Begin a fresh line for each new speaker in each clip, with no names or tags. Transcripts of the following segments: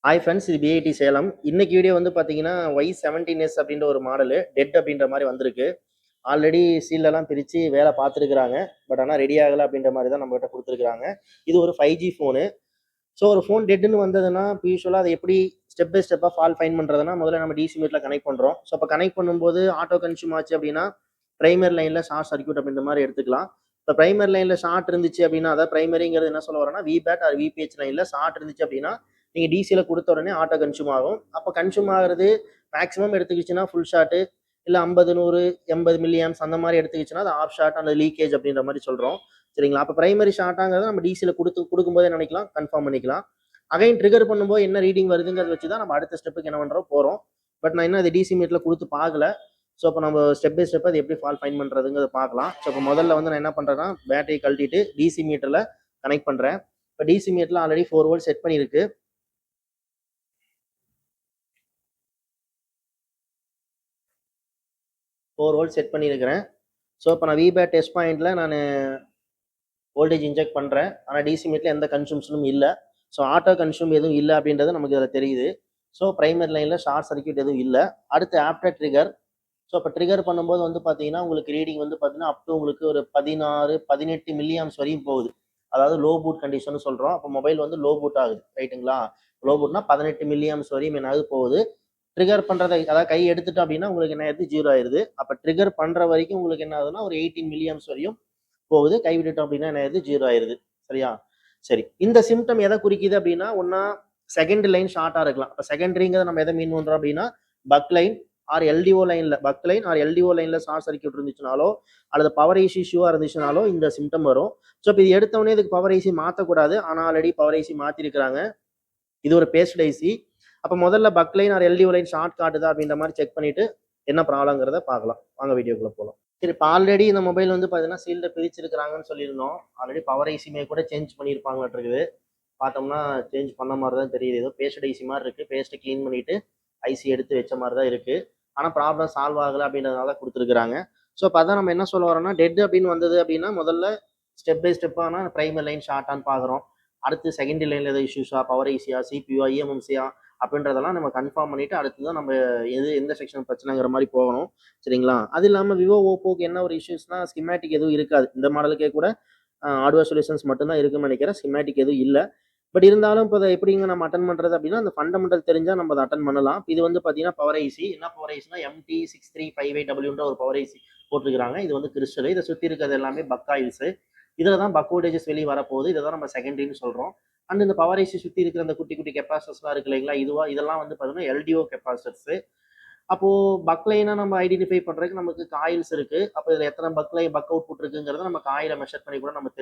Hi friends, இது PID Salem. இன்னைக்கு video வந்து பார்த்தீங்கன்னா Y17S அப்படின்ற ஒரு மாடலு டெட் அப்படின்ற மாதிரி வந்திருக்கு. ஆல்ரெடி சீலெல்லாம் பிரித்து வேலை பார்த்துருக்குறாங்க. பட் ஆனால் ரெடி ஆகலை அப்படின்ற மாதிரி தான் நம்மகிட்ட கொடுத்துருக்குறாங்க. இது ஒரு 5G ஃபோனு. ஸோ ஒரு ஃபோன் டெட்டுன்னு வந்ததுன்னா யூஸ்வலாக அதை எப்படி ஸ்டெப் பை ஸ்டெப்பாக ஃபால் ஃபைன் பண்ணுறதுனா முதல்ல நம்ம டிசி மீட்டில் கனெக்ட் பண்ணுறோம். ஸோ அப்போ கனெக்ட் பண்ணும்போது ஆட்டோ கன்சியூம் ஆச்சு அப்படின்னா பிரைமரி லைனில் ஷார்ட் சர்க்யூட் அப்படின்ற மாதிரி எடுத்துக்கலாம். இப்போ பிரைமரி லைனில் ஷார்ட் இருந்துச்சு அப்படின்னா, அதாவது பிரைமரிங்கிறது என்ன சொல்ல வரேன்னா விபேட் ஆர் விபிஹெச் லைனில் ஷார்ட் இருந்துச்சு அப்படின்னா நீங்கள் டிசியில் கொடுத்த உடனே ஆட்டோ கன்சியூம் ஆகும். அப்போ கன்சியூம் ஆகிறது மேக்ஸிமம் எடுத்துக்கிச்சுன்னா ஃபுல் ஷாட்டு இல்லை 50 100 80 மில்லியம்ஸ் அந்த மாதிரி எடுத்துக்கிச்சுன்னா அது ஆஃப் ஷாட் அந்த லீக்கேஜ் அப்படின்ற மாதிரி சொல்கிறோம். சரிங்களா? அப்போ பிரைமரி ஷார்ட்டாங்கிறத நம்ம டிசியில் கொடுக்கும்போதே நினைக்கலாம், கன்ஃபார்ம் பண்ணிக்கலாம். அகைன் ட்ரிகர் பண்ணும்போது என்ன ரீடிங் வருதுங்கிறத வச்சு தான் நம்ம அடுத்த ஸ்டெப்புக்கு என்ன பண்ணுறோம் போகிறோம். பட் நான் இன்னும் அதை டிசி மீட்டில் கொடுத்து பார்க்கல. ஸோ அப்போ நம்ம ஸ்டெப் பை ஸ்டெப் அது எப்படி ஃபால் ஃபைன் பண்ணுறதுங்கிறத பார்க்கலாம். ஸோ இப்போ முதல்ல வந்து நான் என்ன பண்ணுறேன்னா பேட்டரி கழட்டிட்டு டிசி மீட்டரில் கனெக்ட் பண்ணுறேன். இப்போ டிசி மீட்டரில் ஆல்ரெடி 4 வோல்ட் செட் பண்ணியிருக்கு. 4 வோல்ட் செட் பண்ணியிருக்கிறேன். ஸோ இப்போ நான் விபேட் டெஸ்ட் பாயிண்டில் நான் வோல்டேஜ் இன்ஜெக்ட் பண்ணுறேன். ஆனால் டிசி மீட்டில் எந்த கன்சூம்ஷனும் இல்லை. ஸோ ஆட்டோ கன்சூம் எதுவும் இல்லை அப்படின்றது நமக்கு இதில் தெரியுது. ஸோ பிரைமரி லைனில் ஷார்ட் சர்க்யூட் எதுவும் இல்லை. அடுத்து ஆஃப்டர் ட்ரிகர். ஸோ இப்போ ட்ரிகர் பண்ணும்போது வந்து பார்த்தீங்கன்னா உங்களுக்கு ரீடிங் வந்து பார்த்தீங்கன்னா அப் டு உங்களுக்கு ஒரு 16 18 மில்லியாம்ஸ் வரையும் போகுது. அதாவது லோ பூட் கண்டிஷன் சொல்கிறோம். அப்போ மொபைல் வந்து லோ பூட் ஆகுது, ரைட்டுங்களா? லோ பூட்னா 18 மில்லியாம்ஸ் வரையும் என்னாவது போகுது. ட்ரிகர் பண்ணுறதை அதாவது கை எடுத்துட்டோம் அப்படின்னா உங்களுக்கு என்ன ஆயிடுது, 0 ஆயிடுது. அப்போ ட்ரிகர் பண்ணுற வரைக்கும் உங்களுக்கு என்ன ஆகுதுன்னா ஒரு 18 மில்லியாம்ஸ் வரையும் போகுது. கை விட்டுட்டோம் அப்படின்னா என்ன ஆயிடுது, 0 ஆயிடுது. சரியா? சரி, இந்த சிம்டம் எதை குறிக்குது அப்படின்னா ஒன்னா செகண்ட் லைன் ஷார்ட்டாக இருக்கலாம். இப்போ செகண்டரிங்கிறத நம்ம எதை மீன் பண்ணுறோம் அப்படின்னா பக் லைன் ஆர் எல்டிஓ லைனில் பக் லைன் ஆர் எல்டிஓ லைனில் ஷார்ட் சர்க்யூட் இருந்துச்சுனாலோ அல்லது பவர் ஐசி இஷ்யூவாக இருந்துச்சுனாலோ இந்த சிம்டம் வரும். ஸோ இப்போ இது எடுத்தவொடனே இதுக்கு பவர் ஐசி மாற்றக்கூடாது. ஆனால் ஆல்ரெடி பவர் ஐசி மாற்றிருக்கிறாங்க. இது ஒரு பேஸ்ட் ஐசி. அப்போ முதல்ல buck line or LDO line short காட்டுதா அப்படின்ற மாதிரி செக் பண்ணிட்டு என்ன ப்ராப்ளங்கிறத பார்க்கலாம். வாங்க வீடியோக்குள்ள போகலாம். சரி, இப்போ ஆல்ரெடி இந்த மொபைல் வந்து பார்த்தீங்கன்னா சீல்டை பிரிச்சிருக்கிறாங்கன்னு சொல்லியிருந்தோம். ஆல்ரெடி பவர் ஐசிமே கூட சேஞ்ச் பண்ணியிருப்பாங்கட்டு இருக்குது. பார்த்தோம்னா சேஞ்ச் பண்ண மாதிரி தான் தெரியுது. ஏதோ பேஸ்ட் ஐசி மாதிரி இருக்குது. பேஸ்ட்டை க்ளீன் பண்ணிவிட்டு ஐசி எடுத்து வச்ச மாதிரி தான் இருக்குது. ஆனால் ப்ராப்ளம் சால்வ் ஆகலை அப்படின்றதுனால கொடுத்துருக்குறாங்க. ஸோ இப்போ அதான் நம்ம என்ன சொல்ல வரோம்னா டெட் அப்படின்னு வந்தது அப்படின்னா முதல்ல ஸ்டெப் பை ஸ்டெப்பான பிரைமரி லைன் ஷார்ட்டான்னு பார்க்குறோம். அடுத்து செகண்டரி லைனில் ஏதோ இஷ்யூஸா, பவர் ஐசியா, சிபியூ, இஎம்எம்சியா அப்படின்றதெல்லாம் நம்ம கன்ஃபார்ம் பண்ணிவிட்டு அடுத்து தான் நம்ம எந்த செக்ஷன் பிரச்சனைங்கிற மாதிரி போகணும். சரிங்களா? அது இல்லாமல் விவோ ஓப்போக்கு என்ன ஒரு இஷ்யூஸ்னா ஸ்கிமேட்டிக் எதுவும் இருக்காது. இந்த மாடலுக்கே கூட ஹார்ட்வேர் சொல்யூஷன்ஸ் மட்டும்தான் இருக்குன்னு நினைக்கிறேன். ஸ்கிமேட்டிக் எதுவும் இல்லை. பட் இருந்தாலும் இப்போ அதை எப்படிங்க நம்ம அட்டன் பண்ணுறது அப்படின்னா அந்த ஃபண்டமெண்டல் தெரிஞ்சால் நம்ம அதை அட்டன் பண்ணலாம். இது வந்து பார்த்தீங்கன்னா பவர் ஐசி. என்ன பவர் ஐசினா MT6358Wன்ற ஒரு பவர் ஐசி போட்டிருக்கிறாங்க. இது வந்து கிறிஸ்டல். இதை சுற்றி இருக்கிறது எல்லாமே பக் ஆயில்ஸு. இதில் தான் பக் வோல்டேஜஸ் வெளியே வரப்போகுது. இதை தான் நம்ம செகண்டரின்னு சொல்கிறோம். அண்ட் இந்த பவர் ஐசி சுற்றி இருக்கிற அந்த குட்டி குட்டி கெப்பாசிட்டர்ஸ்லாம் இருக்கு இல்லைங்களா, இதெல்லாம் வந்து பார்த்தீங்கன்னா எல்டிஓ கெப்பாசிட்டர்ஸு. அப்போது பக் லைனாக நம்ம ஐடென்டிஃபை பண்ணுறதுக்கு நமக்கு காயில்ஸ் இருக்குது. அப்போ இதில் எத்தனை பக் அவுட் புட் இருக்குங்கிறத நம்ம காயிலை மெஷர் பண்ணி கூட நம்ம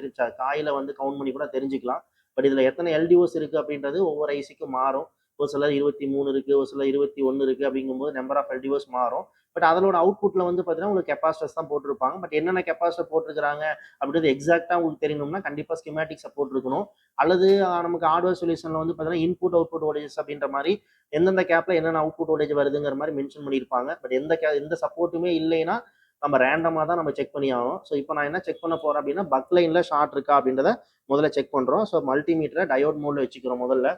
காயிலை வந்து கவுண்ட் பண்ணி கூட தெரிஞ்சுக்கலாம். பட் இதில் எத்தனை எல்டிஓஸ் இருக்குது அப்படின்றது ஒவ்வொரு ஐசிக்கும் மாறும். ஒரு சிலர் 23 இருக்குது, ஒரு சிலர் 21 இருக்குது. அப்படிங்கும்போது நம்பர் ஆஃப் எல்டிஓஸ் மாறும். பட் அதோட அவுட்புட்டில் வந்து பார்த்தீங்கன்னா உங்களுக்கு கெப்பாசிட்டர்ஸ் தான் போட்டிருப்பாங்க. பட் என்னென்ன கெப்பாசிட்டர் போட்டிருக்கிறாங்க அப்படின்றது எக்ஸாக்டாக உங்களுக்கு தெரியணும்னா கண்டிப்பாக ஸ்கிமேட்டிக் சப்போர்ட் இருக்கணும். அல்லது நமக்கு ஹார்ட்வேர் சொல்யூஷனில் வந்து பார்த்தீங்கன்னா இன்புட் அவுட்புட் வோல்டேஜஸ் அப்படின்ற மாதிரி எந்தெந்த கேப்பில் என்னென்ன அவுட்புட் வோல்டேஜ் வருதுங்கிற மாதிரி மென்ஷன் பண்ணியிருப்பாங்க. பட் எந்த சப்போர்ட்டுமே இல்லைன்னா நம்ம ரேண்டமாக தான் நம்ம செக் பண்ணி ஆகணும். ஸோ இப்போ நான் என்ன செக் பண்ண போகிறேன் அப்படின்னா பக் லைனில் ஷார்ட் இருக்கா அப்படின்றத முதல்ல செக் பண்ணுறோம். ஸோ மல்டிமீட்டரை டயோட் மோடில் வச்சுக்கிறோம். முதல்ல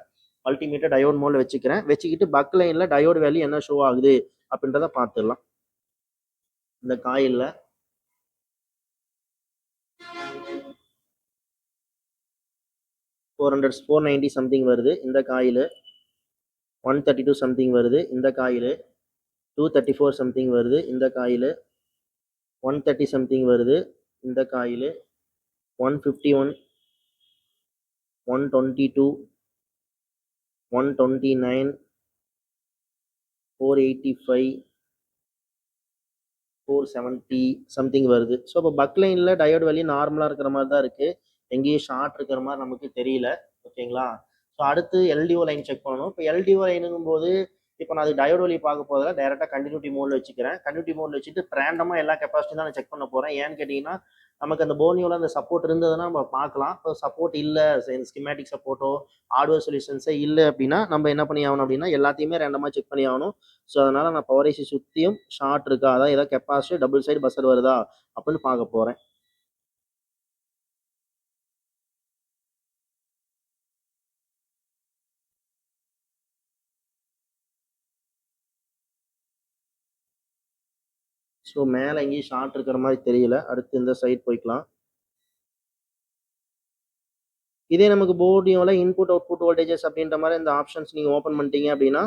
மல்டிமீட்டர் டயோட் மோடில் வச்சுக்கிட்டு பக் லைனில் டயோட் வேல்யூ என்ன ஷோ ஆகுது அப்படின்றத பார்த்துடலாம். இந்த காயிலில் 490 சம்திங் வருது. இந்த காயில் 132 சம்திங் வருது. இந்த காயில் 234 சம்திங் வருது. இந்த காயில் 130 சம்திங் வருது. இந்த காயில் 151 122 129 485 470 சம்திங் வருது. ஸோ இப்போ பக் லைனில் டயோட் வேல்யூ நார்மலாக இருக்கிற மாதிரி தான் இருக்குது. எங்கேயும் ஷார்ட் இருக்கிற மாதிரி நமக்கு தெரியல. ஓகேங்களா? ஸோ அடுத்து எல்டிஓ லைன் செக் பண்ணணும். இப்போ எல்டிஓ லைனுங்கும் போது இப்போ நான் அது டயோட் வேல்யூ பார்க்க போதில் டேரெக்டாக கண்டினியூட்டி மோடில் வச்சுக்கிறேன். கண்டினியூட்டி மோடில் வச்சுட்டு ரேண்டமாக எல்லா கெப்பாசிட்டியும் தான் நான் செக் பண்ண போகிறேன். ஏன்னு கேட்டிங்கன்னா நமக்கு அந்த போனியோவில் அந்த சப்போர்ட் இருந்ததுன்னா நம்ம பார்க்கலாம். இப்போ சப்போர்ட் இல்லை, ஸ்கிமேட்டிக் சப்போர்ட்டோ ஹார்ட்வேர் சொல்யூஷன்ஸே இல்லை அப்படின்னா நம்ம என்ன பண்ணி ஆகணும் அப்படின்னா எல்லாத்தையுமே ரேண்டமாக செக் பண்ணி ஆகணும். ஸோ அதனால் நான் பவர் ஐசி சுற்றியும் ஷார்ட் இருக்கா, அதான் ஏதாவது கெப்பாசிட்டி டபுள் சைடு பஸ்ஸர் வருதா அப்படின்னு பார்க்க போகிறேன். ஸோ மேலே எங்கேயும் ஷார்ட் இருக்கிற மாதிரி தெரியல. அடுத்து இந்த சைட் போய்க்கலாம். இதே நமக்கு போர்டியோவில் இன்புட் அவுட்புட் வோல்டேஜஸ் அப்படின்ற மாதிரி இந்த ஆப்ஷன்ஸ் நீங்கள் ஓப்பன் பண்ணிட்டீங்க அப்படின்னா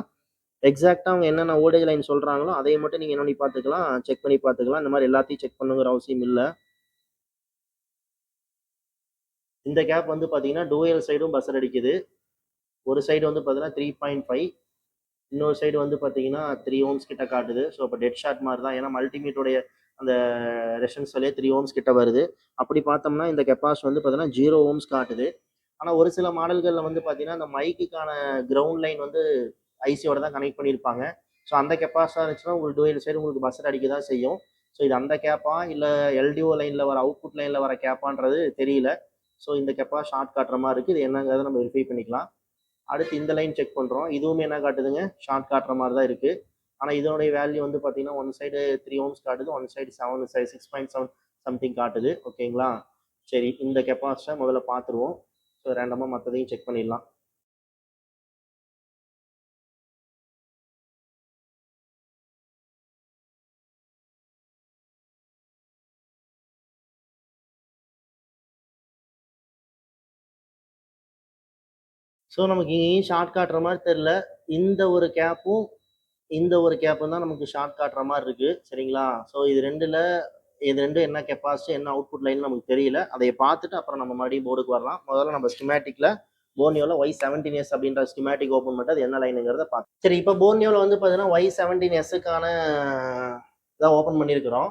எக்ஸாக்டாக அவங்க என்னென்ன வோல்டேஜ் லைன் சொல்கிறாங்களோ அதை மட்டும் நீங்கள் என்ன பண்ணி பார்த்துக்கலாம், செக் பண்ணி பார்த்துக்கலாம். இந்த மாதிரி எல்லாத்தையும் செக் பண்ணுங்கிற அவசியம் இல்லை. இந்த கேப் வந்து பார்த்தீங்கன்னா டூயல் சைடும் பஸ்ஸர் அடிக்குது. ஒரு சைடு வந்து பார்த்தீங்கன்னா 3.5, இன்னொரு சைடு வந்து பார்த்தீங்கன்னா 3 ohms கிட்ட காட்டுது. ஸோ இப்போ டெட் ஷார்ட் மாதிரி தான். ஏன்னா மல்டிமீட்டருடைய அந்த ரெஷன்ஸ்லேயே 3 ohms கிட்ட வருது. அப்படி பார்த்தோம்னா இந்த கெப்பாசிட்டி வந்து பார்த்தீங்கன்னா 0 ohms காட்டுது. ஆனால் ஒரு சில மாடல்களில் வந்து பார்த்தீங்கன்னா அந்த மைக்குக்கான கிரவுண்ட் லைன் வந்து ஐசியோட தான் கனெக்ட் பண்ணியிருப்பாங்க. ஸோ அந்த கெப்பாசிட்டாக இருந்துச்சுன்னா உங்களுக்கு டூயல் சைடு உங்களுக்கு பஸ்ஸர் அடிக்க தான் செய்யும். ஸோ இது அந்த கேப்பா இல்லை எல்டிஓ லைனில் வர அவுட்புட் லைனில் வர கேப்பான்றது தெரியல. ஸோ இந்த கெப்பா ஷார்ட் காட்டுற மாதிரி இருக்குது. இது என்னங்கிறத நம்ம வெரிஃபை பண்ணிக்கலாம். அடுத்து இந்த லைன் செக் பண்ணுறோம். இதுவுமே என்ன காட்டுதுங்க, ஷார்ட் காட்டுற மாதிரி தான் இருக்குது. ஆனால் இதனுடைய வேல்யூ வந்து பார்த்தீங்கன்னா ஒன் சைடு 3 ohms காட்டுது, ஒன் சைடு 6.7 சம்திங் காட்டுது. ஓகேங்களா, சரி இந்த கெப்பாசிட்டை முதல்ல பார்த்துருவோம். ஸோ ரேண்டமாக மற்றதையும் செக் பண்ணிடலாம். ஸோ நமக்கு இங்கேயும் ஷார்ட் காட்டுற மாதிரி தெரில. இந்த ஒரு கேப்பும் இந்த ஒரு கேப்பும் தான் நமக்கு ஷார்ட் காட்டுற மாதிரி இருக்குது. சரிங்களா, ஸோ இது ரெண்டும் என்ன கெப்பாசிட்டி என்ன அவுட்புட் லைன் நமக்கு தெரியல. அதை பார்த்துட்டு அப்புறம் நம்ம மறுபடியும் போர்டுக்கு வரலாம். முதல்ல நம்ம ஸ்கிமேட்டிக்கில் போர்னியோவில் Y17S அப்படின்ற ஸ்கிமேட்டிக் ஓப்பன் பண்ணிட்டு அது என்ன லைனுங்கிறத பார்த்து. சரி, இப்போ போர்னியோவில் வந்து பார்த்தீங்கன்னா Y17Sக்கான இதான் ஓப்பன் பண்ணியிருக்கிறோம்.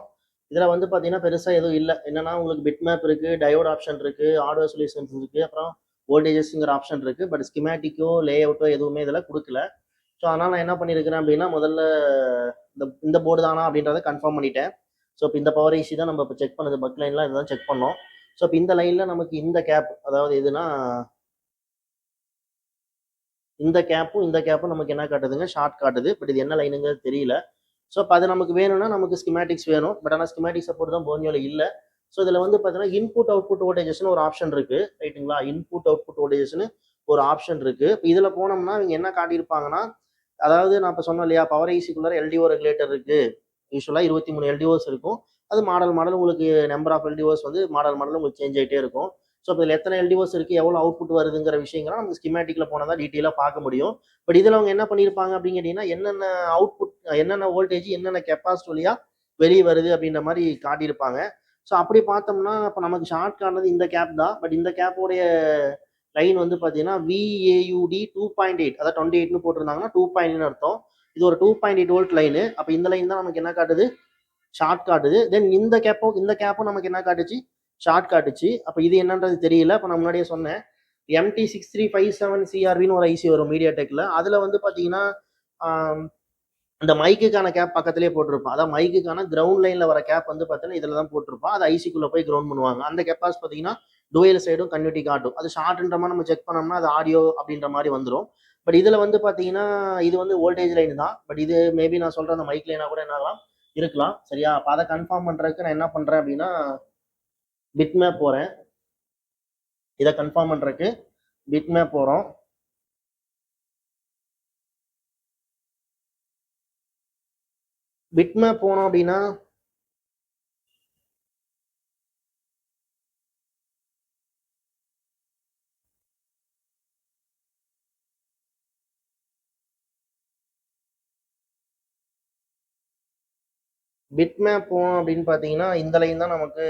இதில் வந்து பார்த்தீங்கன்னா பெருசாக எதுவும் இல்லை. என்னன்னா உங்களுக்கு பிட் மேப் இருக்குது, டயோட் ஆப்ஷன் இருக்குது, ஹார்ட்வேர் சொல்யூஷன்ஸ் இருக்குது, அப்புறம் வோல்டேஜஸ்ங்கிற ஆப்ஷன் இருக்குது. பட் ஸ்கிமேட்டிக்கோ லே அவுட்டோ எதுவுமே இதில் கொடுக்கல. ஸோ அதனால் நான் என்ன பண்ணியிருக்கிறேன் அப்படின்னா முதல்ல இந்த போர்டு தானா அப்படின்றத கன்ஃபார்ம் பண்ணிட்டேன். ஸோ இப்போ இந்த பவர் ஐசி தான் நம்ம இப்போ செக் பண்ணது, பக் லைன்லாம் இதுதான் செக் பண்ணோம். ஸோ இப்போ இந்த லைனில் நமக்கு இந்த கேப், அதாவது எதுனா இந்த கேப்பும் நமக்கு என்ன காட்டுதுங்க, ஷார்ட் காட்டுது. பட் இது என்ன லைனுங்கிறது தெரியல. ஸோ இப்போ அது நமக்கு வேணும்னா நமக்கு ஸ்கிமேட்டிக்ஸ் வேணும். பட் ஆனால் ஸ்கிமேட்டிக் சப்போர்ட் தான் போர்னியோவில் இல்லை. ஸோ இதில் வந்து பார்த்தீங்கன்னா இன்புட் அவுட்புட் வோல்டேஜஸ்னு ஒரு ஆப்ஷன் இருக்குது. ரைட்டுங்களா, இன்புட் அவுட்புட் வோல்டேஜஸ்னு ஒரு ஆப்ஷன் இருக்குது. இப்போ இதில் போனோம்னா இவங்க என்ன காட்டியிருப்பாங்கன்னா, அதாவது நான் இப்போ சொன்னேன் இல்லையா, பவர் ஐசிக்குள்ளே எல்டிஓ ரெகுலேட்டர் இருக்குது. யூஸ்வலாக 23 எல்டிஓஸ் இருக்கும். அது மாடல் உங்களுக்கு நம்பர் ஆஃப் எல்டிஓஸ் வந்து மாடல் உங்களுக்கு சேஞ்ச் ஆகிட்டே இருக்கும். ஸோ இப்போ இதில் எத்தனை எல்டிஓஸ் இருக்குது, எவ்வளோ அவுட்புட் வருதுங்கிற விஷயங்கள்லாம் நமக்கு ஸ்கிமேட்டிக்கில் போனால் தான் டீட்டெயிலாக பார்க்க முடியும். பட் இதில் அவங்க என்ன பண்ணியிருப்பாங்க அப்படின்னு கேட்டிங்கன்னா, என்னென்ன அவுட்புட் என்னென்ன வோல்டேஜ் என்னென்ன கெப்பாசிட்டி வழியாக வெளியே வருது அப்படின்ற மாதிரி காட்டியிருப்பாங்க. ஸோ அப்படி பார்த்தோம்னா இப்போ நமக்கு ஷார்ட் காட்டுறது இந்த கேப் தான். பட் இந்த கேப்போடைய லைன் வந்து பார்த்தீங்கன்னா VAUD 2.8, அதாவது 28ன்னு போட்டிருந்தாங்கன்னா 2.8 அர்த்தம். இது ஒரு 2.8 வோல்ட் லைனு. அப்போ இந்த லைன் தான் நமக்கு என்ன காட்டுது, ஷார்ட் காட்டுது. தென் இந்த கேப்பும் நமக்கு என்ன காட்டுச்சு, ஷார்ட் காட்டுச்சு. அப்போ இது என்னன்றது தெரியல. இப்போ நான் முன்னாடியே சொன்னேன் MT6357CRVன்னு ஒரு ஐசி வரும் மீடியா டெக்கில். அதில் வந்து பார்த்தீங்கன்னா இந்த மைக்குக்கான கேப் பக்கத்துலேயே போட்டிருப்பான். அதான் மைக்குக்கான கிரவுண்ட் லைனில் வர கேப் வந்து பார்த்தீங்கன்னா இதில் தான் போட்டிருப்பான். அது ஐசிக்குள்ளே போய் கிரவுண்ட் பண்ணுவாங்க. அந்த கெப்பாஸ் பார்த்தீங்கன்னா டூயல் சைடும் கன்யூட்டி காட்டும். அது ஷார்ட்ன்ற மாதிரி நம்ம செக் பண்ணோம்னா அது ஆடியோ அப்படின்ற மாதிரி வந்துடும். பட் இதில் வந்து பார்த்தீங்கன்னா இது வந்து வோல்டேஜ் லைன் தான். பட் இது மேபி நான் சொல்கிற அந்த மைக் லைனாக கூட என்னலாம் இருக்கலாம். சரியா, அப்போ அதை கன்ஃபார்ம் பண்ணுறதுக்கு நான் என்ன பண்ணுறேன் அப்படின்னா பிட் மேப் போகிறேன். இதை கன்ஃபார்ம் பண்ணுறதுக்கு பிட் மேப் போகிறோம். பிட் மேப் போனோம் அப்படின்னா பிட் மேப் போனோம் அப்படின்னு பார்த்தீங்கன்னா இந்த லைன் தான் நமக்கு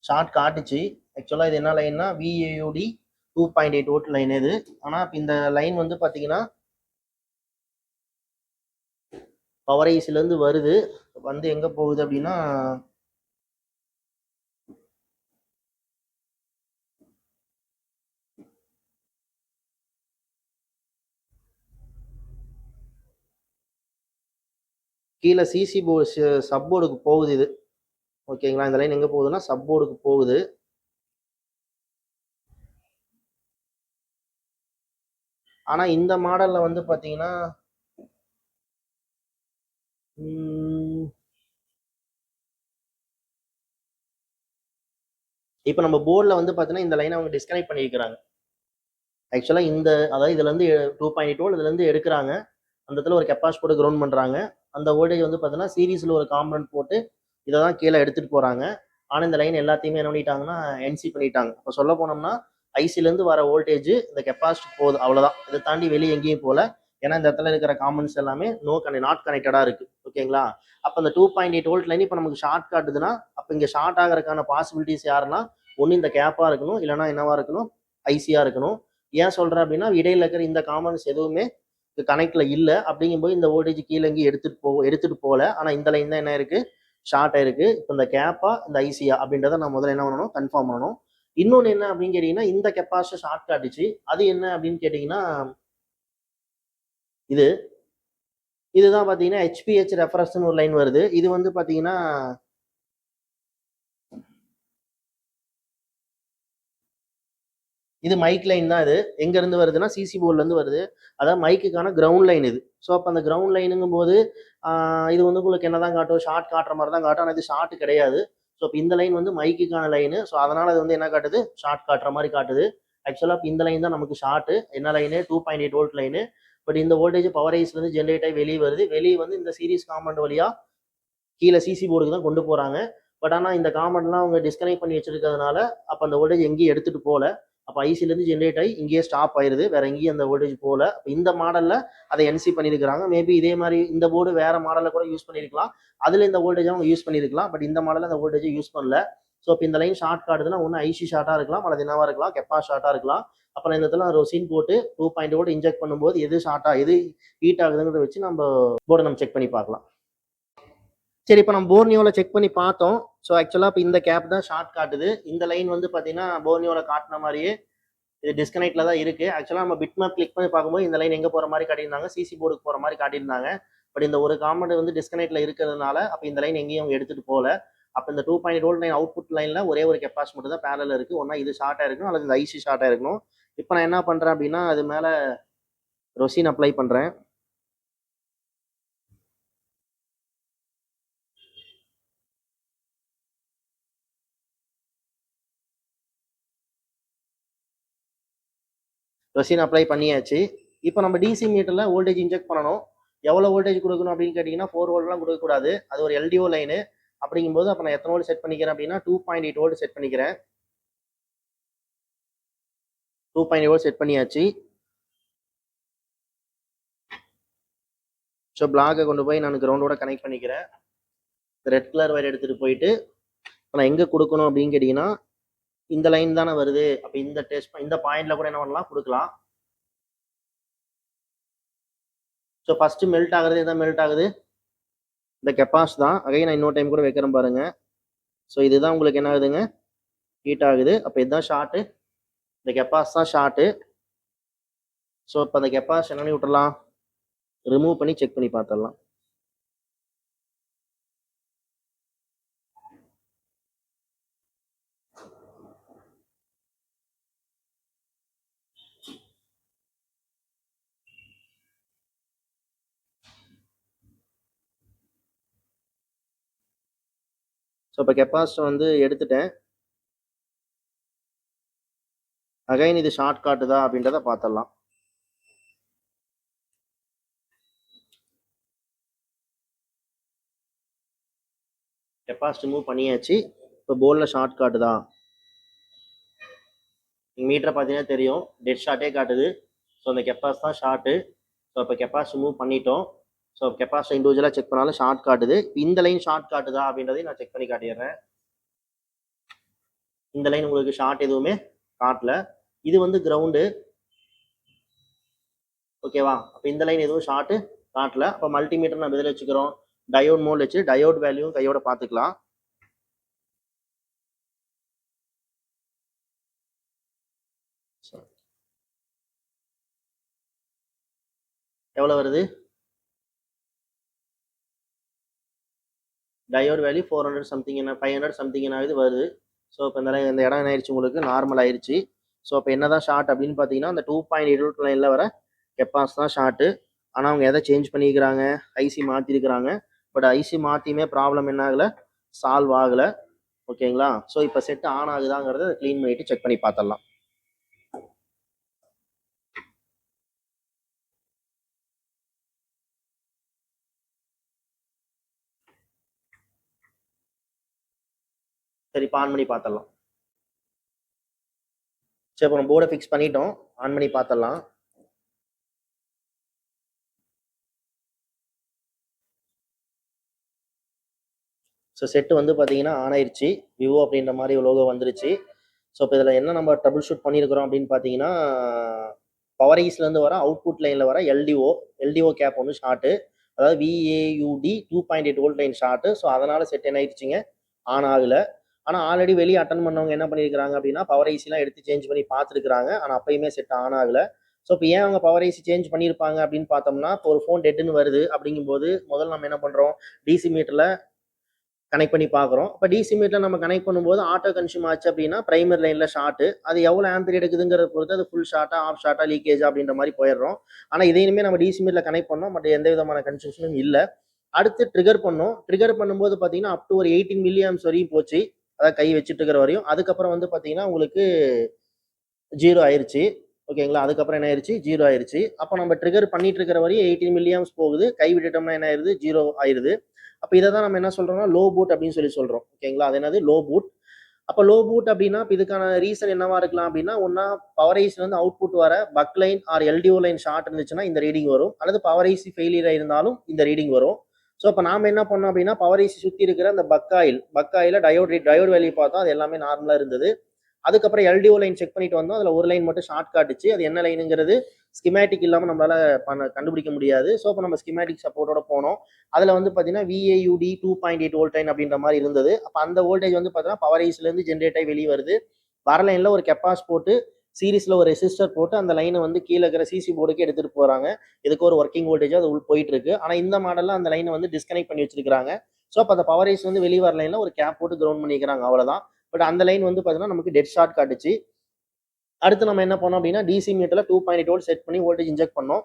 ஷார்ட் காட்டுச்சு. ஆக்சுவலாக இது என்ன லைன்னா VAUD 2.8 வோல்ட் லைன் இது. ஆனால் இப்போ இந்த லைன் வந்து பார்த்தீங்கன்னா பவர் ஐசிலேருந்து வருது. வந்து எங்கே போகுது அப்படின்னா கீழே சிசி போர்டு சப் போர்டுக்கு போகுது இது. ஓகேங்களா, இந்த லைன் எங்கே போகுதுன்னா சப் போர்டுக்கு போகுது. ஆனால் இந்த மாடலில் வந்து பார்த்தீங்கன்னா இப்போ நம்ம போர்டில் வந்து பார்த்தீங்கன்னா இந்த லைனை அவங்க டிஸ்கனெக்ட் பண்ணியிருக்கிறாங்க. ஆக்சுவலாக அதாவது இதுலேருந்து 2.8 வோல்ட் இதுலேருந்து எடுக்கிறாங்க. அந்த இடத்துல ஒரு கெப்பாசிட்டி போட்டு கிரவுண்ட் பண்ணுறாங்க. அந்த வோல்டேஜ் வந்து பார்த்தீங்கன்னா சீரீஸில் ஒரு காம்பனன்ட் போட்டு இதை தான் கீழே எடுத்துகிட்டு போகிறாங்க. ஆனால் இந்த லைன் எல்லாத்தையுமே என்ன பண்ணிட்டாங்கன்னா என்சி பண்ணிட்டாங்க. இப்போ சொல்ல போனோம்னா ஐசிலேருந்து வர வோல்டேஜ் இந்த கெப்பாசிட்டி போகுது, அவ்வளோதான். இதை தாண்டி வெளியே எங்கேயும் போகல. ஏன்னா இந்த இடத்துல இருக்கிற காம்பனன்ட்ஸ் எல்லாமே நாட் கனெக்டடாக இருக்குது. ஓகேங்களா? அப்போ இந்த 2.8 வோல்ட் லைன் இப்போ நமக்கு ஷார்ட் காட்டுதுன்னா அப்போ இங்கே ஷார்ட் ஆகிறதுக்கான பாசிபிலிட்டிஸ் யாருன்னா ஒன்று இந்த கேப்பாக இருக்கணும், இல்லைனா என்னவா இருக்கணும், ஐசியாக இருக்கணும். ஏன் சொல்கிறேன் அப்படின்னா இடையில இருக்கிற இந்த காம்பனன்ட்ஸ் எதுவுமே கனெக்ட்ல இல்லை. அப்படிங்கும்போது இந்த வோல்டேஜ் கீழே எங்கேயும் எடுத்துட்டு போகல. ஆனால் இந்த லைன் தான் என்ன இருக்கு, ஷார்ட் ஆயிருக்கு. இப்போ இந்த கேப்பா இந்த ஐசியா அப்படின்றத நான் முதல்ல என்ன பண்ணணும், கன்ஃபார்ம் பண்ணணும். இன்னொன்று என்ன அப்படின்னு கேட்டிங்கன்னா இந்த கெப்பாசிட்டி ஷார்ட் காட்டுச்சு. அது என்ன அப்படின்னு கேட்டிங்கன்னா இதுதான் பார்த்தீங்கன்னா ஹெச்பிஹெச் ரெஃபரன்ஸ்னு ஒரு லைன் வருது. இது வந்து பார்த்தீங்கன்னா இது மைக் லைன் தான். இது எங்க இருந்து வருதுன்னா சிசி போர்ட்ல இருந்து வருது. அதாவது மைக்குக்கான கிரவுண்ட் லைன் இது. ஸோ அப்போ அந்த கிரவுண்ட் லைனுங்கும் போது இது வந்து உங்களுக்கு என்னதான் காட்டும், ஷார்ட் காட்டுற மாதிரி தான் காட்டும். ஆனால் இது ஷார்ட் கிடையாது. ஸோ இப்போ இந்த லைன் வந்து மைக்குக்கான லைனு. ஸோ அதனால அது வந்து என்ன காட்டுது, ஷார்ட் காட்டுற மாதிரி காட்டுது. ஆக்சுவலாக இப்போ இந்த லைன் தான் நமக்கு ஷார்ட். என்ன லைனு, 2.8 வோல்ட் லைனு. பட் இந்த வோல்டேஜ் பவர் ஐஸ்லேருந்து ஜென்ரேட் ஆகி வெளியே வருது. வெளியே வந்து இந்த சீரிஸ் காம்பனண்ட் வழியா கீழே சிசி போர்டுக்கு தான் கொண்டு போறாங்க. பட் ஆனால் இந்த காம்பனண்ட்லாம் அவங்க டிஸ்கனெக்ட் பண்ணி வச்சிருக்கிறதுனால அப்போ அந்த வோல்டேஜ் எங்கேயும் எடுத்துட்டு போகல. அப்போ ஐசிலேருந்து ஜென்ரேட் ஆகி இங்கேயே ஸ்டாப் ஆயிருது, வேற எங்கேயும் அந்த வோல்டேஜ் போகல. அப்போ இந்த மாடலில் அதை என்சி பண்ணியிருக்கிறாங்க. மேபி இதே மாதிரி இந்த போர்டு வேற மாடலில் கூட யூஸ் பண்ணியிருக்கலாம். அதில் இந்த வோல்டேஜ் அவங்க யூஸ் பண்ணியிருக்கலாம். பட் இந்த மாடலில் அந்த வோல்டேஜை யூஸ் பண்ணல. ஸோ இப்போ இந்த லைன் ஷார்ட் காட்டுதுன்னா ஒன்று ஐசி ஷார்ட்டாக இருக்கலாம், அல்லது என்னவா இருக்கலாம், கெப்பா ஷார்ட்டாக இருக்கலாம். அப்புறம் இந்த இடத்துல ரொசின் போட்டு 2.0 வோல்ட் இன்ஜெக்ட் பண்ணும்போது எது ஷார்ட்டாக எது ஹீட் ஆகுதுங்கிறத வச்சு நம்ம போர்டை நம்ம செக் பண்ணி பார்க்கலாம். சரி, இப்போ நம்ம போர்னியோவில் செக் பண்ணி பார்த்தோம். ஸோ ஆக்சுவலாக இப்போ இந்த கேப் தான் ஷார்ட் காட்டுது. இந்த லைன் வந்து பார்த்தீங்கன்னா போர்னியோவில் காட்டின மாதிரியே இது டிஸ்கனெக்ட்ல தான் இருக்கு. ஆக்சுவலாக நம்ம பிட் மேப் கிளிக் பண்ணி பார்க்கும்போது இந்த லைன் எங்கே போகிற மாதிரி காட்டியிருந்தாங்க, சிசி போர்டுக்கு போகிற மாதிரி காட்டியிருந்தாங்க. பட் இந்த ஒரு காம்பனண்ட் வந்து டிஸ்கனெக்ட்ல இருக்கிறதுனால அப்போ இந்த லைன் எங்கேயும் அவங்க எடுத்துட்டு போகல. அப்போ இந்த 2.8 வோல்ட் லைன் அவுட்புட் லைனில் ஒரே ஒரு கெப்பாசிட்டி மட்டும் தான் பேரலில் இருக்குது. ஒன்றா இது ஷார்ட்டாக இருக்கணும், அல்லது இந்த ஐசி ஷார்ட்டாக இருக்கணும். இப்போ நான் என்ன பண்ணுறேன் அப்படின்னா அது மேலே ரொசின் அப்ளை பண்ணுறேன். ரொசின் அப்ளை பண்ணியாச்சு. இப்போ நம்ம டிசி மீட்டரில் வோல்டேஜ் இன்ஜெக்ட் பண்ணணும். எவ்வளோ வோல்டேஜ் கொடுக்கணும் அப்படின்னு கேட்டிங்கன்னா 4 வோல்ட்லாம் கொடுக்கக்கூடாது. அது ஒரு எல்டிஓ லைனு. அப்படிங்கும்போது அப்போ நான் எத்தனை வோல்ட் செட் பண்ணிக்கிறேன் அப்படின்னா 2.8 வோல்ட் செட் பண்ணிக்கிறேன். 2.8 வோல்ட் செட் பண்ணியாச்சு. ஸோ பிளாக்கை கொண்டு போய் நான் கிரவுண்டோட கனெக்ட் பண்ணிக்கிறேன். ரெட் கலர் வயர் எடுத்துகிட்டு போயிட்டு நான் எங்கே கொடுக்கணும் அப்படின்னு கேட்டிங்கன்னா இந்த லைன் தானே வருது. அப்போ இந்த பாயிண்ட்ல கூட என்ன பண்ணலாம், கொடுக்கலாம். ஸோ ஃபர்ஸ்ட் மெல்ட் ஆகுறது எதாவது மெல்ட் ஆகுது, இந்த கெப்பாஸ் தான். அகைன் நான் இன்னொரு டைம் கூட வைக்கிறேன் பாருங்க. ஸோ இதுதான் உங்களுக்கு என்ன ஆகுதுங்க, ஹீட் ஆகுது. அப்போ இதுதான் ஷார்ட்டு, இந்த கெப்பாஸ் தான் ஷார்ட்டு. ஸோ இப்போ அந்த கெப்பாஸ் என்ன பண்ணி விட்டுறலாம், ரிமூவ் பண்ணி செக் பண்ணி பார்த்துடலாம். ஸோ இப்போ கெப்பாசிட்டி வந்து எடுத்துட்டேன். அகைன் இது ஷார்ட் காட்டுதா அப்படின்றத பார்த்துடலாம். கெப்பாசிட்டி மூவ் பண்ணியாச்சு. இப்போ போர்டில் ஷார்ட் காட்டுதா, மீட்டரை பார்த்தீங்கன்னா தெரியும், டெட் ஷார்ட்டே காட்டுது. ஸோ அந்த கெப்பாஸ் தான் ஷார்ட்டு. ஸோ இப்போ கெப்பாசிட்டி மூவ் பண்ணிட்டோம். ஸோ கெப்பாசிட்டி இண்டிவிஜுவலாக செக் பண்ணாலும் ஷார்ட் காட்டுது. இந்த லைன் ஷார்ட் காட்டுதா அப்படின்றதையும் நான் செக் பண்ணி காட்டிடுறேன். இந்த லைன் உங்களுக்கு ஷார்ட் எதுவுமே காட்டல. இது வந்து கிரவுண்டு, ஓகேவா? அப்போ இந்த லைன் எதுவும் ஷார்ட்டு காட்டல. அப்போ மல்டிமீட்டர் நம்ம இதில் வச்சுக்கிறோம், டயோட் மோட் வச்சு டயோட் வேல்யூ கையோட பார்த்துக்கலாம். எவ்வளோ வருது, டயோட் வேல்யூ 400 சம்திங், என்ன 500 சம்திங் என்ன ஆகுது வருது. ஸோ இப்போ இந்த இடம் என்ன ஆயிடுச்சு, உங்களுக்கு நார்மல் ஆயிடுச்சு. ஸோ இப்போ என்ன தான் ஷார்ட் அப்படின்னு பார்த்தீங்கன்னா அந்த 2.8 லைனில் வர கெப்பாஸ் தான் ஷார்ட்டு. ஆனால் அவங்க எதை சேஞ்ச் பண்ணியிருக்கிறாங்க, ஐசி மாற்றிருக்கிறாங்க. பட் ஐசி மாற்றியுமே ப்ராப்ளம் என்ன ஆகலை, சால்வ் ஆகலை. ஓகேங்களா? ஸோ இப்போ செட் ஆன் ஆகுதாங்கிறத க்ளீன் பண்ணிட்டு செக் பண்ணி பார்த்துடலாம். சரி, இப்போ ஆன் பண்ணி பார்த்துடலாம். சரி, இப்போ நம்ம போர்டை ஃபிக்ஸ் பண்ணிட்டோம். ஆன் பண்ணி பார்த்துடலாம். ஸோ செட்டு வந்து பார்த்தீங்கன்னா ஆன் ஆயிடுச்சு. விவோ அப்படின்ற மாதிரி லோகோ வந்துருச்சு. ஸோ இப்போ இதில் என்ன நம்ம ட்ரபிள் ஷூட் பண்ணியிருக்கிறோம் அப்படின்னு பார்த்தீங்கன்னா, பவர் ஐஸ்லேருந்து வர அவுட்புட் லைனில் வர எல்டிஓ கேப் ஒன்று ஷார்ட்டு. அதாவது விஏயுடி 2.8 வோல்ட் லைன் ஷார்ட்டு. ஸோ அதனால் செட் என்ன ஆயிடுச்சுங்க, ஆன் ஆகலை. ஆனால் ஆல்ரெடி வெளியே அட்டன் பண்ணவங்க என்ன பண்ணியிருக்கிறாங்க அப்படின்னா, பவர் ஐசிலாம் எடுத்து சேஞ்ச் பண்ணி பார்த்துருக்குறாங்க. ஆனால் அப்பயுமே செட் ஆன் ஆகலை. ஸோ இப்போ ஏன் அவங்க பவர் ஐசி சேஞ்ச் பண்ணியிருப்பாங்க அப்படின்னு பார்த்தோம்னா, இப்போ ஒரு ஃபோன் டெட்டுன்னு வருது அப்படிங்கும்போது முதல்ல நம்ம என்ன பண்ணுறோம், டிசி மீட்டரில் கனெக்ட் பண்ணி பார்க்குறோம். இப்போ டிசி மீட்டரில் நம்ம கனெக்ட் பண்ணும்போது ஆட்டோ கன்சியூம் ஆச்சு அப்படின்னா பிரைமரி லைனில் ஷார்ட்டு. அது எவ்வளோ ஆம்பியர் எடுக்குதுங்கிறத பொறுத்து அது ஃபுல் ஷார்ட்டா, ஆஃப் ஷார்ட்டா, லீக்கேஜ் அப்படின்ற மாதிரி போயிடுறோம். ஆனால் இதையுமே நம்ம டிசி மீட்டரில் கனெக்ட் பண்ணோம், பட் எந்த விதமான கன்சியூஷனும் இல்லை. அடுத்து ட்ரிகர் பண்ணோம். ட்ரிகர் பண்ணும்போது பார்த்தீங்கன்னா அப் டு ஒரு 18 மில்லி ஆம்ஸ் வரையும் போச்சு. அதாவது கை வச்சுட்டு இருக்கிற வரையும். அதுக்கப்புறம் வந்து பார்த்தீங்கன்னா உங்களுக்கு 0 ஆயிருச்சு. ஓகேங்களா? அதுக்கப்புறம் என்ன ஆயிருச்சு, 0 ஆயிருச்சு. அப்போ நம்ம ட்ரிகர் பண்ணிட்டு இருக்கிற வரையும் 18 மில்லி ஆம்ஸ் போகுது. கை விட்டுட்டோம்னா என்ன ஆயிருது, 0 ஆயிருது. அப்போ இதை தான் நம்ம என்ன சொல்றோம்னா லோ பூட் அப்படின்னு சொல்றோம். ஓகேங்களா? அது என்னது, லோ பூட். அப்போ லோ பூட் அப்படின்னா இப்போ இதுக்கான ரீசன் என்னவா இருக்கலாம் அப்படின்னா, ஒன்னா பவர் ஐஸ்ல இருந்து அவுட்புட் வர buck line or LDO line short இருந்துச்சுன்னா இந்த ரீடிங் வரும். அல்லது பவர் ஐசி ஃபெயிலியர் இருந்தாலும் இந்த ரீடிங் வரும். ஸோ இப்போ நாம என்ன பண்ணோம் அப்படின்னா, பவர் ஐசி சுற்றி இருக்கிற அந்த பக்காயில டயோட் வேல்யூ பார்த்தோம். அது எல்லாமே நார்மலா இருந்தது. அதுக்கப்புறம் எல்டிஓ லைன் செக் பண்ணிட்டு வந்தோம். அதில் ஒரு லைன் மட்டும் ஷார்ட் காட்டுச்சு. அது என்ன லைனுங்கிறது ஸ்கிமேட்டிக் இல்லாமல் நம்மளால கண்டுபிடிக்க முடியாது. ஸோ இப்போ நம்ம ஸ்கிமேட்டிக் சப்போர்ட்டோட போனோம். அதில் வந்து பார்த்தீங்கன்னா விஏயுடி 2.8 வோல்ட் லைன் அப்படின்ற மாதிரி இருந்தது. அப்போ அந்த வோல்டேஜ் வந்து பார்த்தீங்கன்னா பவர் ஐஸ்லேருந்து ஜென்ரேட் ஆகி வெளியே வருது. வர லைனில் ஒரு கெப்பாஸ் போட்டு சீரிஸில் ஒரு ரெசிஸ்டர் போட்டு அந்த லைனை வந்து கீழே இருக்கிற சிசி போர்டுக்கு எடுத்துகிட்டு போகிறாங்க. இதுக்கு ஒரு ஒர்க்கிங் வோல்டேஜ் அது போயிட்டு இருக்கு. ஆனால் இந்த மாடலில் அந்த லைனை வந்து டிஸ்கனெக்ட் பண்ணி வச்சிருக்காங்க. ஸோ அப்போ அந்த பவர் ஐஸ் வந்து வெளியே வர லைனில் ஒரு கேப் போட்டு கிரவுண்ட் பண்ணிக்கிறாங்க, அவ்வளோதான். பட் அந்த லைன் வந்து பார்த்தீங்கன்னா நமக்கு டெட் ஷார்ட் காட்டுச்சு. அடுத்து நம்ம என்ன பண்ணோம் அப்படின்னா, டிசி மீட்டரில் 2.8 வோல்ட் செட் பண்ணி வோல்டேஜ் இன்ஜெக்ட் பண்ணோம்.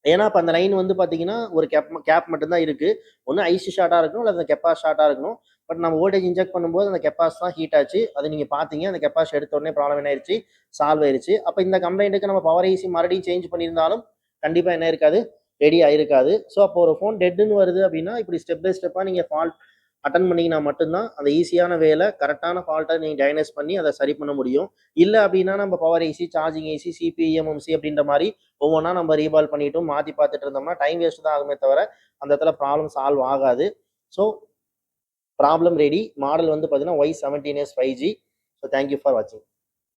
ஏன்னா இப்போ அந்த லைன் வந்து பார்த்தீங்கன்னா ஒரு கேப் மட்டும்தான் இருக்கு. ஒன்று ஐசி ஷார்ட்டாக இருக்கணும், இல்லை அந்த கெப்பாஸ் ஷார்ட்டாக இருக்கணும். பட் நம்ம வோல்டேஜ் இன்ஜெக்ட் பண்ணும்போது அந்த கெப்பாஸ் தான் ஹீட் ஆச்சு. அது நீங்கள் பார்த்தீங்க. அந்த கெப்பாஸ் எடுத்த உடனே ப்ராப்ளம் என்ன ஆயிடுச்சு, சால்வ் ஆயிருச்சு. அப்போ இந்த கம்ப்ளைண்ட்டுக்கு நம்ம பவர் ஐசி மறுபடியும் சேஞ்ச் பண்ணியிருந்தாலும் கண்டிப்பாக என்ன இருக்காது, ரெடி ஆயிருக்காது. ஸோ அப்போ ஒரு ஃபோன் டெட்டுன்னு வருது அப்படின்னா, இப்படி ஸ்டெப் பை ஸ்டெப்பாக நீங்கள் ஃபால்ட் அட்டன் பண்ணீங்கன்னா மட்டும்தான் அந்த ஈஸியான வேலை கரெக்டான ஃபால்ட்டை நீங்கள் டயக்னோஸ் பண்ணி அதை சரி பண்ண முடியும். இல்லை அப்படின்னா நம்ம பவர் ஐசி, சார்ஜிங் ஐசி, சிபி, இஎம்எம்சி அப்படின்ற மாதிரி ஒவ்வொன்றா நம்ம ரீபால் பண்ணிட்டும் மாற்றி பார்த்துட்டு இருந்தோம்னா டைம் வேஸ்ட் தான் ஆகுமே தவிர அந்த இடத்துல ப்ராப்ளம் சால்வ் ஆகாது. So problem ready. மாடல் வந்து பார்த்தீங்கன்னா Y17s 5G. So thank you for வாட்சிங்.